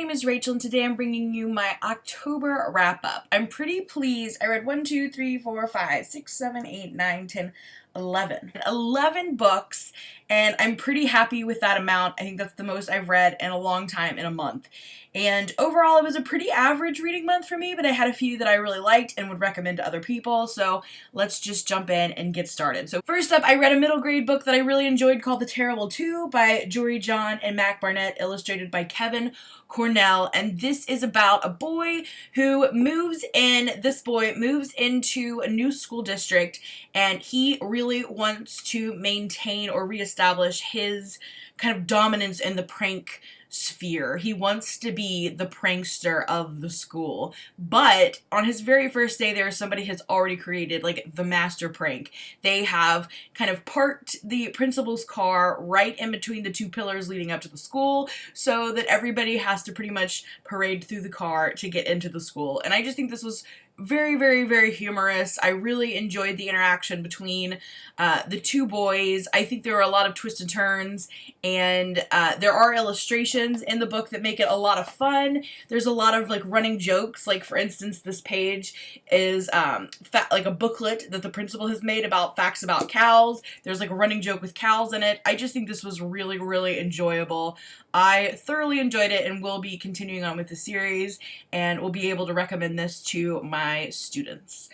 name is Rachel, and today I'm bringing you my October wrap-up. I'm pretty pleased. I read 1, 2, 3, 4, 5, 6, 7, 8, 9, 10, 11. 11 books, and I'm pretty happy with that amount. I think that's the most I've read in a long time in a month. And overall, it was a pretty average reading month for me, but I had a few that I really liked and would recommend to other people, so let's just jump in and get started. So first up, I read a middle grade book that I really enjoyed called The Terrible Two by Jory John and Mac Barnett, illustrated by Kevin Cornell, and this is about a boy who moves into a new school district, and he really wants to maintain or reestablish his kind of dominance in the prank sphere. He wants to be the prankster of the school, but on his very first day there, somebody has already created like the master prank. They have kind of parked the principal's car right in between the two pillars leading up to the school so that everybody has to pretty much parade through the car to get into the school. And I just think this was very, very, very humorous. I really enjoyed the interaction between the two boys. I think there were a lot of twists and turns, and there are illustrations in the book that make it a lot of fun. There's a lot of like running jokes, like for instance this page is like a booklet that the principal has made about facts about cows. There's like a running joke with cows in it. I just think this was really, really enjoyable. I thoroughly enjoyed it and will be continuing on with the series and will be able to recommend this to my students.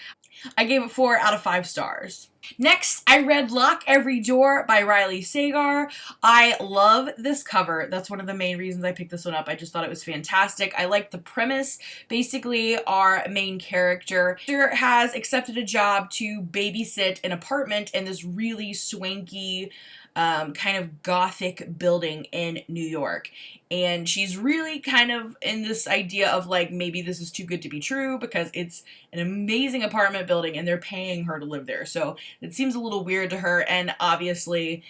I gave it 4 out of 5 stars. Next, I read Lock Every Door by Riley Sagar. I love this cover. That's one of the main reasons I picked this one up. I just thought it was fantastic. I like the premise. Basically, our main character has accepted a job to babysit an apartment in this really swanky kind of gothic building in New York. And she's really kind of in this idea of like, maybe this is too good to be true because it's an amazing apartment building and they're paying her to live there. So it seems a little weird to her, and obviously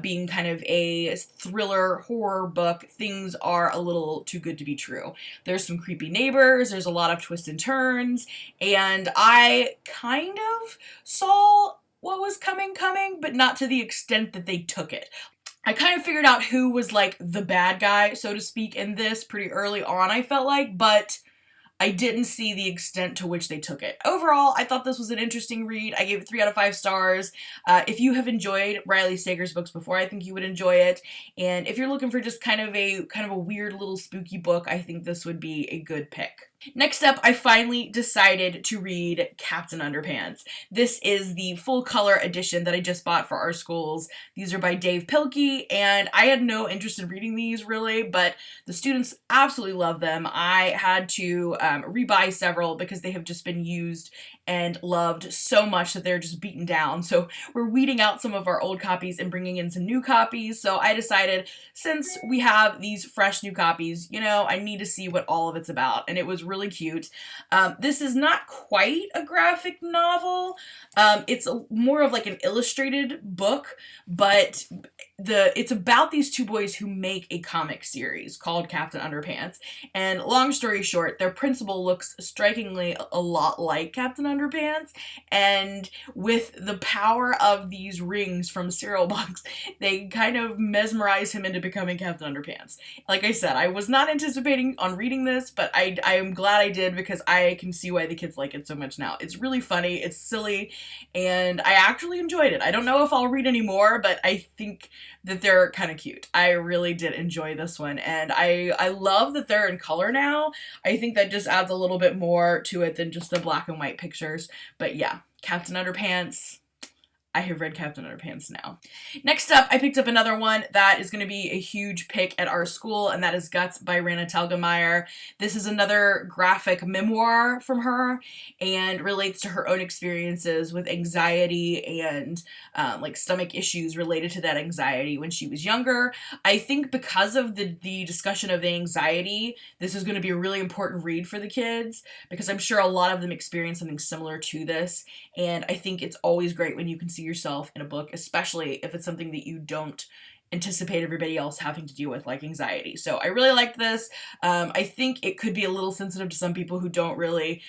being kind of a thriller horror book, things are a little too good to be true. There's some creepy neighbors, there's a lot of twists and turns, and I kind of saw what was coming, but not to the extent that they took it. I kind of figured out who was like the bad guy, so to speak, in this pretty early on, I felt like, but I didn't see the extent to which they took it. Overall, I thought this was an interesting read. I gave it 3 out of 5 stars. If you have enjoyed Riley Sagar's books before, I think you would enjoy it. And if you're looking for just kind of a weird little spooky book, I think this would be a good pick. Next up, I finally decided to read Captain Underpants. This is the full color edition that I just bought for our schools. These are by Dave Pilkey, and I had no interest in reading these really, but the students absolutely love them. I had to rebuy several because they have just been used and loved so much that they're just beaten down. So we're weeding out some of our old copies and bringing in some new copies. So I decided, since we have these fresh new copies, you know, I need to see what all of it's about. And it was really cute. This is not quite a graphic novel. It's more of like an illustrated book, but it's about these two boys who make a comic series called Captain Underpants. And long story short, their principal looks strikingly a lot like Captain Underpants, and with the power of these rings from cereal box, they kind of mesmerize him into becoming Captain Underpants. Like I said, I was not anticipating on reading this, but I am glad I did because I can see why the kids like it so much now. It's really funny, it's silly, and I actually enjoyed it. I don't know if I'll read any more, but I think that they're kind of cute. I really did enjoy this one, and I love that they're in color now. I think that just adds a little bit more to it than just the black and white pictures. But yeah, Captain Underpants. I have read Captain Underpants now. Next up, I picked up another one that is going to be a huge pick at our school, and that is Guts by Rana Telgemeier. This is another graphic memoir from her and relates to her own experiences with anxiety and like stomach issues related to that anxiety when she was younger. I think because of the discussion of the anxiety, this is going to be a really important read for the kids because I'm sure a lot of them experience something similar to this, and I think it's always great when you can see yourself in a book, especially if it's something that you don't anticipate everybody else having to deal with, like anxiety. So I really liked this. I think it could be a little sensitive to some people who don't really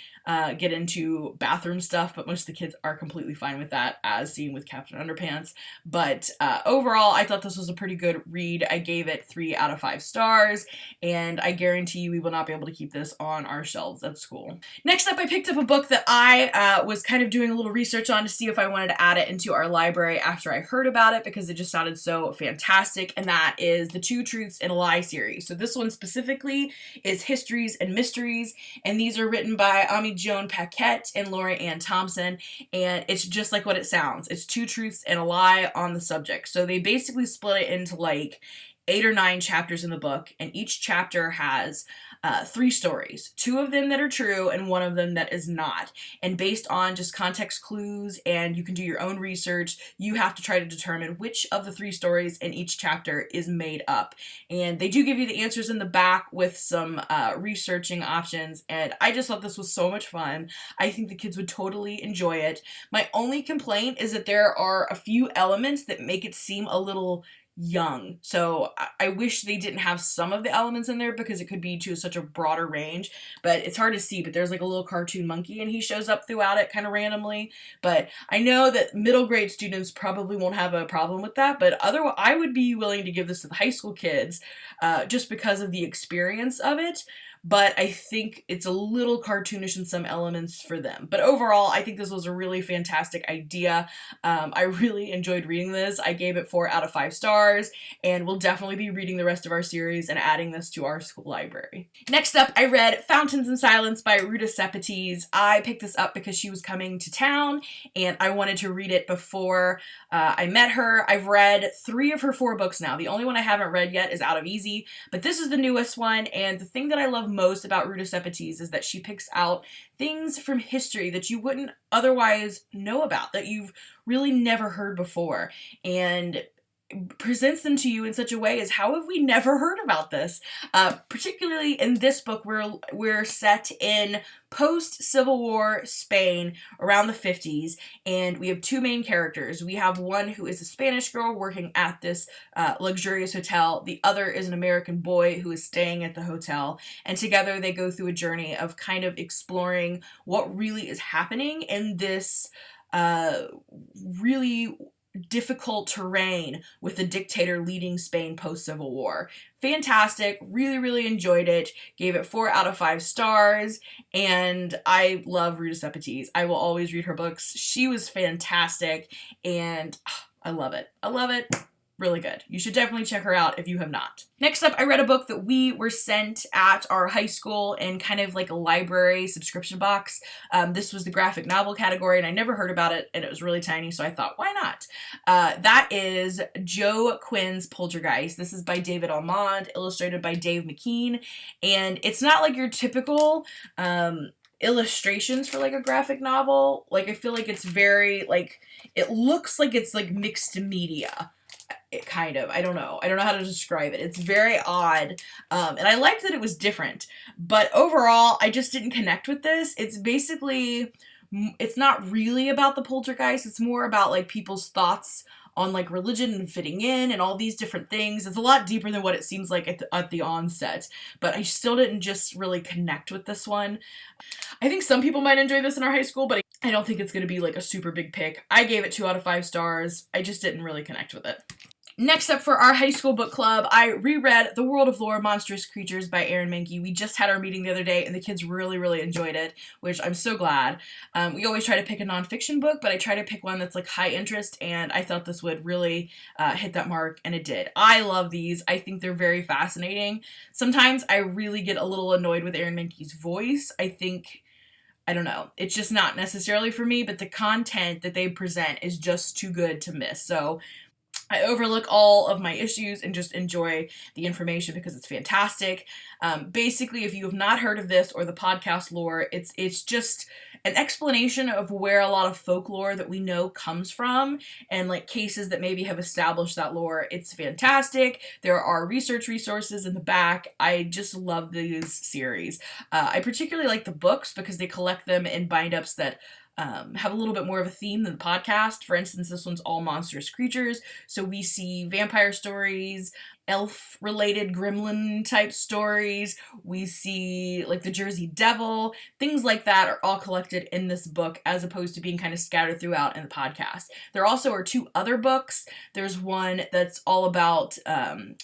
get into bathroom stuff, but most of the kids are completely fine with that, as seen with Captain Underpants. But overall, I thought this was a pretty good read. I gave it 3 out of 5 stars, and I guarantee you we will not be able to keep this on our shelves at school. Next up, I picked up a book that I was kind of doing a little research on to see if I wanted to add it into our library after I heard about it, because it just sounded so fantastic, and that is the Two Truths and a Lie series. So this one specifically is Histories and Mysteries, and these are written by Ami Joan Paquette and Laura Ann Thompson, and it's just like what it sounds. It's two truths and a lie on the subject. So they basically split it into like 8 or 9 chapters in the book, and each chapter has 3 stories, 2 of them that are true and 1 of them that is not. And based on just context clues, and you can do your own research, you have to try to determine which of the 3 stories in each chapter is made up. And they do give you the answers in the back with some researching options, and I just thought this was so much fun. I think the kids would totally enjoy it. My only complaint is that there are a few elements that make it seem a little young. So I wish they didn't have some of the elements in there, because it could be to such a broader range, but it's hard to see. But there's like a little cartoon monkey, and he shows up throughout it kind of randomly. But I know that middle grade students probably won't have a problem with that, but otherwise I would be willing to give this to the high school kids just because of the experience of it. But I think it's a little cartoonish in some elements for them. But overall, I think this was a really fantastic idea. I really enjoyed reading this. I gave it 4 out of 5 stars, and we'll definitely be reading the rest of our series and adding this to our school library. Next up, I read Fountains in Silence by Ruta Sepetys. I picked this up because she was coming to town, and I wanted to read it before I met her. I've read 3 of her 4 books now. The only one I haven't read yet is Out of Easy, but this is the newest one, and the thing that I love most about Ruta Sepetys is that she picks out things from history that you wouldn't otherwise know about, that you've really never heard before, and presents them to you in such a way as, how have we never heard about this? Particularly in this book, we're set in post-Civil War Spain around the 50s, and we have 2 main characters. We have one who is a Spanish girl working at this luxurious hotel. The other is an American boy who is staying at the hotel, and together they go through a journey of kind of exploring what really is happening in this really difficult terrain with the dictator leading Spain post-Civil War. Fantastic. Really, really enjoyed it. Gave it 4 out of 5 stars, and I love Ruta Sepetys. I will always read her books. She was fantastic, and I love it. I love it. Really good. You should definitely check her out if you have not. Next up, I read a book that we were sent at our high school in kind of like a library subscription box. This was the graphic novel category, and I never heard about it, and it was really tiny, so I thought, why not? That is Joe Quinn's Poltergeist. This is by David Almond, illustrated by Dave McKean, and it's not like your typical illustrations for like a graphic novel. Like, I feel like it's very, like, it looks like it's like mixed media. It kind of, I don't know how to describe it. It's very odd, and I liked that it was different, but overall I just didn't connect with this. It's basically, it's not really about the poltergeist. It's more about like people's thoughts on like religion and fitting in and all these different things. It's a lot deeper than what it seems like at the onset, but I still didn't just really connect with this one. I think some people might enjoy this in our high school, but I don't think it's going to be like a super big pick. I gave it 2 out of 5 stars. I just didn't really connect with it. Next up for our high school book club, I reread The World of Lore, Monstrous Creatures by Erin Mankey. We just had our meeting the other day, and the kids really, really enjoyed it, which I'm so glad. We always try to pick a nonfiction book, but I try to pick one that's like high interest, and I thought this would really hit that mark, and it did. I love these. I think they're very fascinating. Sometimes I really get a little annoyed with Erin Mankey's voice. I don't know. It's just not necessarily for me, but the content that they present is just too good to miss. So I overlook all of my issues and just enjoy the information because it's fantastic. Basically, if you have not heard of this or the podcast lore, it's just an explanation of where a lot of folklore that we know comes from, and like cases that maybe have established that lore. It's fantastic. There are research resources in the back. I just love these series. I particularly like the books because they collect them in bind-ups that have a little bit more of a theme than the podcast. For instance, this one's all monstrous creatures, so we see vampire stories elf-related gremlin type stories. We see like the Jersey Devil, things like that are all collected in this book as opposed to being kind of scattered throughout in the podcast. There also are 2 other books. There's one that's all about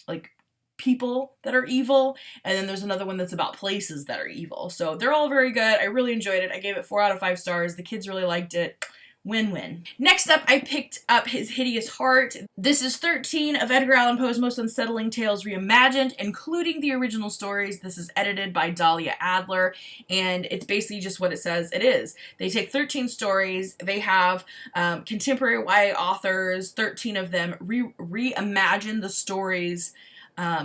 like people that are evil, and then there's another one that's about places that are evil. So they're all very good. I really enjoyed it. I gave it 4 out of 5 stars. The kids really liked it. Win-win. Next up, I picked up his Hideous Heart. This is 13 of Edgar Allan Poe's most unsettling tales reimagined, including the original stories. This is edited by Dahlia Adler, and it's basically just what it says it is. They take 13 stories, they have contemporary YA authors, 13 of them, reimagine the stories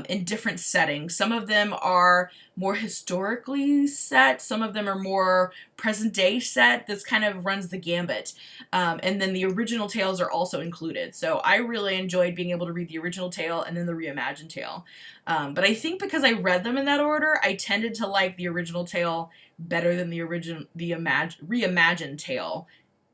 in different settings. Some of them are more historically set, some of them are more present day set. This kind of runs the gambit. And then the original tales are also included. So I really enjoyed being able to read the original tale and then the reimagined tale. But I think because I read them in that order, I tended to like the original tale better than the reimagined tale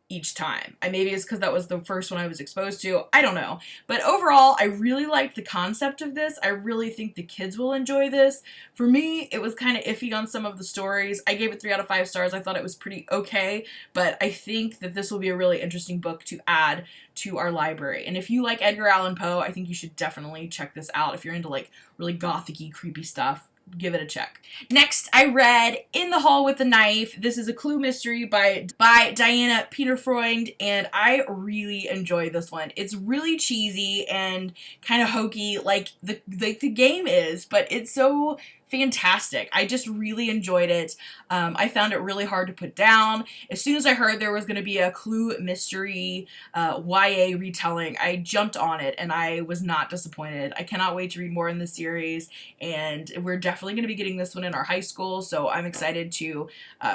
each time. Maybe it's because that was the first one I was exposed to. I don't know. But overall, I really liked the concept of this. I really think the kids will enjoy this. For me, it was kind of iffy on some of the stories. I gave it 3 out of 5 stars. I thought it was pretty okay, but I think that this will be a really interesting book to add to our library. And if you like Edgar Allan Poe, I think you should definitely check this out. If you're into like really gothic-y, creepy stuff, give it a check. Next, I read In the Hall with the Knife. This is a clue mystery by Diana Peterfreund, and I really enjoyed this one. It's really cheesy and kind of hokey, like the game is, but it's so fantastic. I just really enjoyed it. I found it really hard to put down. As soon as I heard there was going to be a clue mystery YA retelling, I jumped on it and I was not disappointed. I cannot wait to read more in the series, and we're definitely going to be getting this one in our high school, so I'm excited to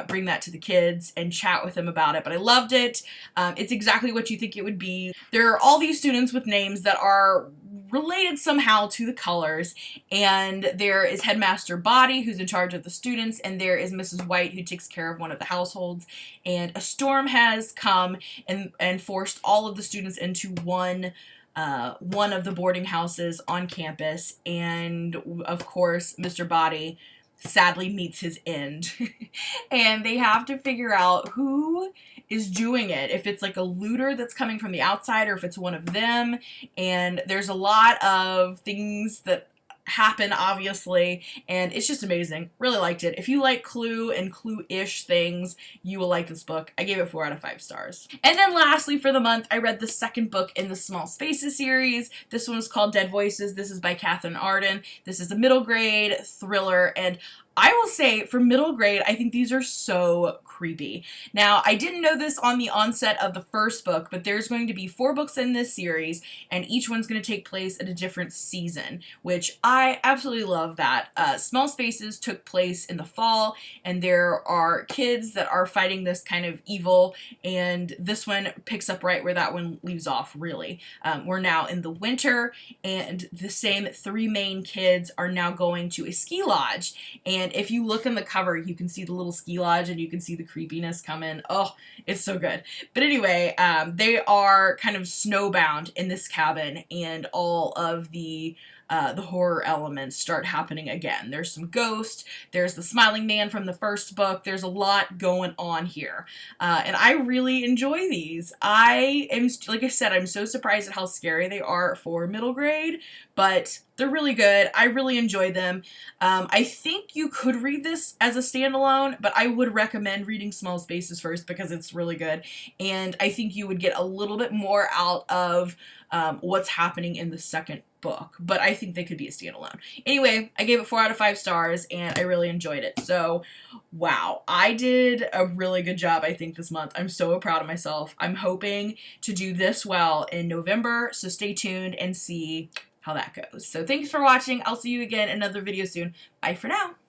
bring that to the kids and chat with them about it. But I loved it. It's exactly what you think it would be. There are all these students with names that are related somehow to the colors, and there is Headmaster Body, who's in charge of the students, and there is Mrs. White, who takes care of one of the households. And a storm has come and forced all of the students into one of the boarding houses on campus, and of course Mr. Body sadly meets his end. And they have to figure out who is doing it, if it's like a looter that's coming from the outside or if it's one of them. And there's a lot of things that happen, obviously, and it's just amazing. Really liked it. If you like Clue and Clue-ish things, you will like this book. I gave it 4 out of 5 stars. And then lastly for the month, I read the second book in the Small Spaces series. This one is called Dead Voices. This is by Catherine Arden. This is a middle grade thriller, and I will say, for middle grade, I think these are so creepy. Now, I didn't know this on the onset of the first book, but there's going to be 4 books in this series, and each one's going to take place at a different season, which I absolutely love that. Small Spaces took place in the fall, and there are kids that are fighting this kind of evil, and this one picks up right where that one leaves off, really. We're now in the winter, and the same 3 main kids are now going to a ski lodge, and if you look in the cover, you can see the little ski lodge and you can see the creepiness come in. Oh, it's so good. But anyway, they are kind of snowbound in this cabin, and all of the horror elements start happening again. There's some ghosts, there's the smiling man from the first book, there's a lot going on here. And I really enjoy these. I am, like I said, I'm so surprised at how scary they are for middle grade, but they're really good. I really enjoy them. I think you could read this as a standalone, but I would recommend reading Small Spaces first because it's really good. And I think you would get a little bit more out of what's happening in the second book, but I think they could be a standalone. Anyway, I gave it 4 out of 5 stars, and I really enjoyed it. So, wow, I did a really good job, I think, this month. I'm so proud of myself. I'm hoping to do this well in November, so stay tuned and see how that goes. So thanks for watching. I'll see you again in another video soon. Bye for now.